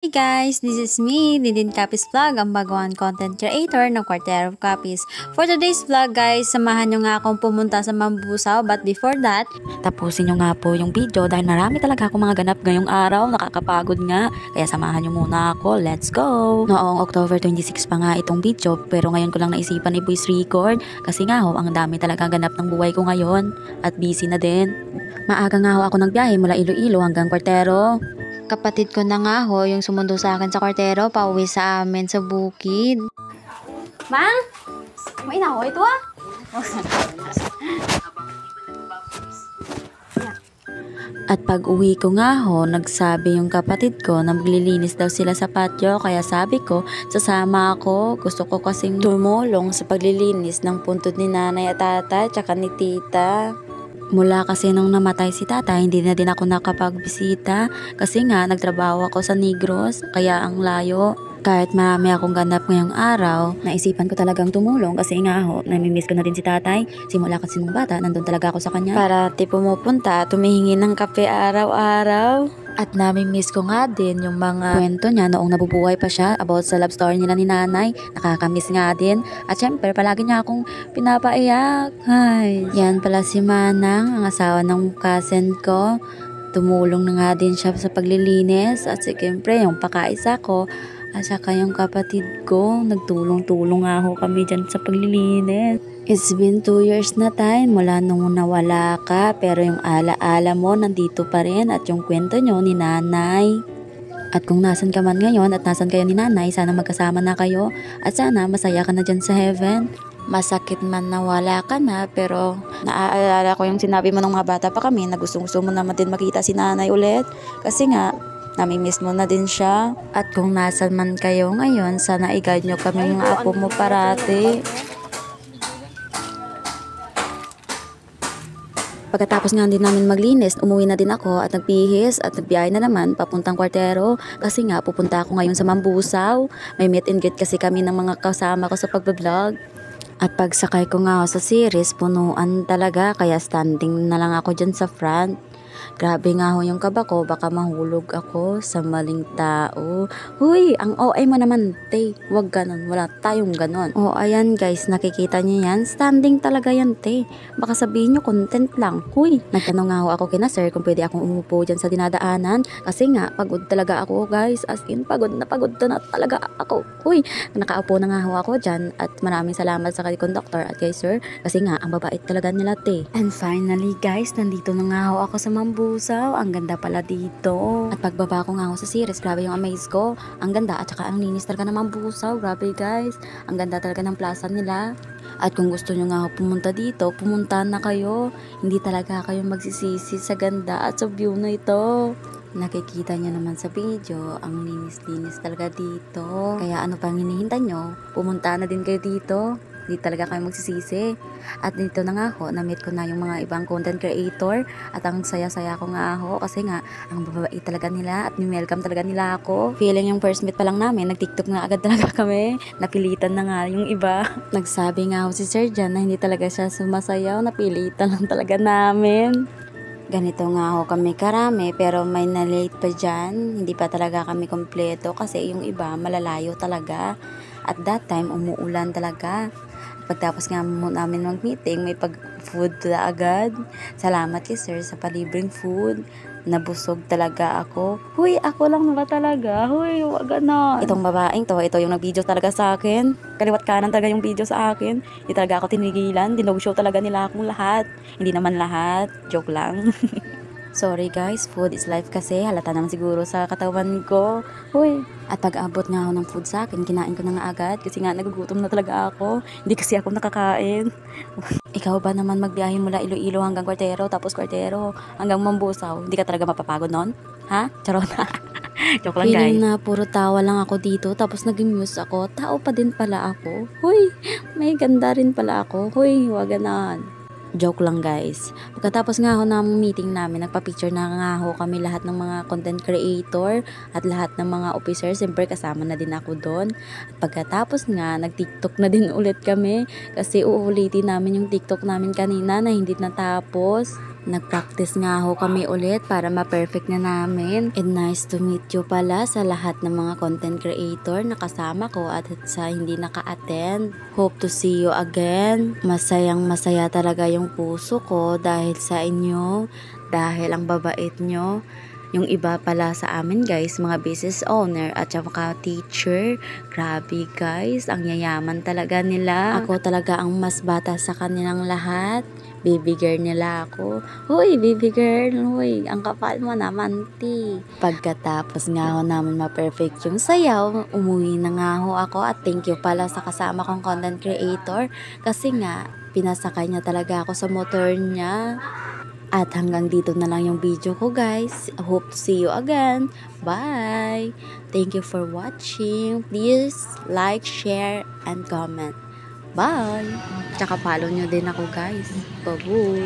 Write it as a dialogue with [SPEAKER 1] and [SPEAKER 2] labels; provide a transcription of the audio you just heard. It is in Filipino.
[SPEAKER 1] Hey guys, this is me, Didin Copies Vlog, ang baguhan content creator ng Quarter of Copies. For today's vlog guys, samahan nyo nga akong pumunta sa Mambusaw, but before that, tapusin nyo nga po yung video dahil marami talaga akong mga ganap ngayong araw, nakakapagod nga, kaya samahan nyo muna ako, let's go! Noong October 26 pa nga itong video, pero ngayon ko lang naisipan i-voice record, kasi nga ho, ang dami talaga ganap ng buhay ko ngayon, at busy na din. Maaga nga ho ako nagbiyahe mula Iloilo hanggang Quartero. Kapatid ko na nga ho, yung sumundo sa akin sa Quartero, pauwi sa amin sa bukid. Mang! May na ho ito ah! At pag uwi ko nga ho, nagsabi yung kapatid ko na maglilinis daw sila sa patio, kaya sabi ko, sasama ako. Gusto ko kasing tumulong sa paglilinis ng puntod ni nanay at tatay, tsaka ni tita. Mula kasi nung namatay si tata, hindi na din ako nakapagbisita kasi nga nagtrabaho ako sa Negros, kaya ang layo. Kahit marami akong ganap ngayong araw, naisipan ko talagang tumulong kasi nga ho, namimiss ko na din si tatay. Simula kasi nung bata, nandun talaga ako sa kanya. Parati pumupunta, tumihingi ng kape araw-araw. At namimiss ko nga din yung mga kwento niya noong nabubuhay pa siya about sa love story nila ni nanay. Nakakamiss nga din. At syempre, palagi niya akong pinapaiyak. Ay, yan pala si Manang, ang asawa ng cousin ko. Tumulong na nga din siya sa paglilinis. At siyempre, yung pakaisa ko, at saka yung kapatid ko, nagtulong-tulong nga ho kami dyan sa paglilinis. It's been 2 years na tayo mula nung nawala ka, pero yung ala-ala mo nandito pa rin at yung kwento nyo ni nanay. At kung nasan ka man ngayon at nasan kayo ni nanay, sana magkasama na kayo at sana masaya ka na dyan sa heaven. Masakit man na wala ka na, pero naaalala ko yung sinabi mo nung mga bata pa kami na gustong-gusto mo naman din makita si nanay ulit. Kasi nga, namimiss mo na din siya. At kung nasan man kayo ngayon, sana i-guide nyo kami mga apo mo parati. Pagkatapos nga din namin maglinis, umuwi na din ako at nagpihis at nagbiyahe na naman papuntang Quartero kasi nga pupunta ako ngayon sa Mambusaw. May meet and greet kasi kami ng mga kasama ko sa pagbablog. At pagsakay ko nga sa series, punuan talaga kaya standing na lang ako dyan sa front. Grabe nga ho yung kaba ko, baka mahulog ako sa maling tao. Huy, ang OA mo naman, te. Wag ganon, wala tayong ganon. O ayan guys, nakikita niyo yan, standing talaga yan, te. Baka sabihin nyo, content lang. Huy, nagtanong nga ho ako kina sir kung pwede akong umupo dyan sa dinadaanan. Kasi nga, pagod talaga ako guys. As in, pagod na talaga ako. Huy, nakaupo na nga ho ako dyan. At maraming salamat sa kay conductor at kay sir. Kasi nga, ang babait talaga nila, te. And finally guys, nandito na nga ho ako sa Mambusaw. Ang ganda pala dito. At pagbaba ko nga ako sa series, grabe yung amaze ko. Ang ganda at saka ang linis talaga ng Mambusaw. Grabe guys. Ang ganda talaga ng plaza nila. At kung gusto nyo nga pumunta dito, pumunta na kayo. Hindi talaga kayo magsisisi sa ganda at sa view na ito. Nakikita nyo naman sa video, ang linis-linis talaga dito. Kaya ano pang hinihintay nyo? Pumunta na din kayo dito. Hindi talaga kayo magsisisi. At dito na nga ho, na-meet ko na yung mga ibang content creator. At ang saya-saya ko nga ho, kasi nga, ang babait talaga nila at welcome talaga nila ako. Feeling yung first meet pa lang namin, nag-tiktok nga agad talaga kami. Napilitan na nga yung iba. Nagsabi nga ho si Sir Jan na hindi talaga siya sumasayaw, napilitan lang talaga namin. Ganito nga ho kami karami, pero may na-late pa dyan. Hindi pa talaga kami kompleto kasi yung iba malalayo talaga. At that time, umuulan talaga. Pagtapos nga namin mag-meeting, may pag-food na agad. Salamat kay sir sa palibreng food. Nabusog talaga ako. Huy, ako lang ba talaga? Huy, wag ganon. Itong babaeng to, ito yung nag-video talaga sa akin. Kaliwat kanan talaga yung video sa akin. Hindi talaga ako tinigilan. Dinog-show talaga nila akong lahat. Hindi naman lahat. Joke lang. Sorry guys, food is life kasi. Halata naman siguro sa katawan ko. Huy. At pag-abot nga ako ng food sa akin, kinain ko na nga agad kasi nga nagugutom na talaga ako. Hindi kasi ako nakakain. Ikaw ba naman magbiyahe mula Iloilo hanggang Quartero, tapos Quartero hanggang Mambusaw? Hindi ka talaga mapapagod nun? Ha? Charot. Joke lang guys. Feeling na puro tawa lang ako dito, tapos nag-muse ako. Tao pa din pala ako. Huy, may ganda rin pala ako. Huy, wag ganon. Joke lang guys. Pagkatapos nga ho ng meeting namin, nagpa-picture na nga ho kami lahat ng mga content creator at lahat ng mga officers. Siyempre kasama na din ako doon. At pagkatapos nga, nag-tiktok na din ulit kami kasi uulitin namin yung tiktok namin kanina na hindi natapos. Nag-practice nga ho kami ulit para ma-perfect na namin. And nice to meet you pala sa lahat ng mga content creator na kasama ko at sa hindi naka-attend. Hope to see you again. Masayang masaya talaga yung puso ko dahil sa inyo, dahil ang babait nyo. Yung iba pala sa amin guys, mga business owner at saka teacher. Grabe guys, ang yayaman talaga nila. Ako talaga ang mas bata sa kanilang lahat. Baby girl nila ako. Hoy, baby girl, hoy, ang kapal mo naman, ti. Pagkatapos nga ho namin ma-perfect yung sayaw, umuwi na nga ho ako at thank you pala sa kasama kong content creator kasi nga, pinasakay niya talaga ako sa motor niya. At hanggang dito na lang yung video ko guys. I hope to see you again. Bye! Thank you for watching. Please like, share, and comment. Bye! Tsaka follow nyo din ako guys. Babu!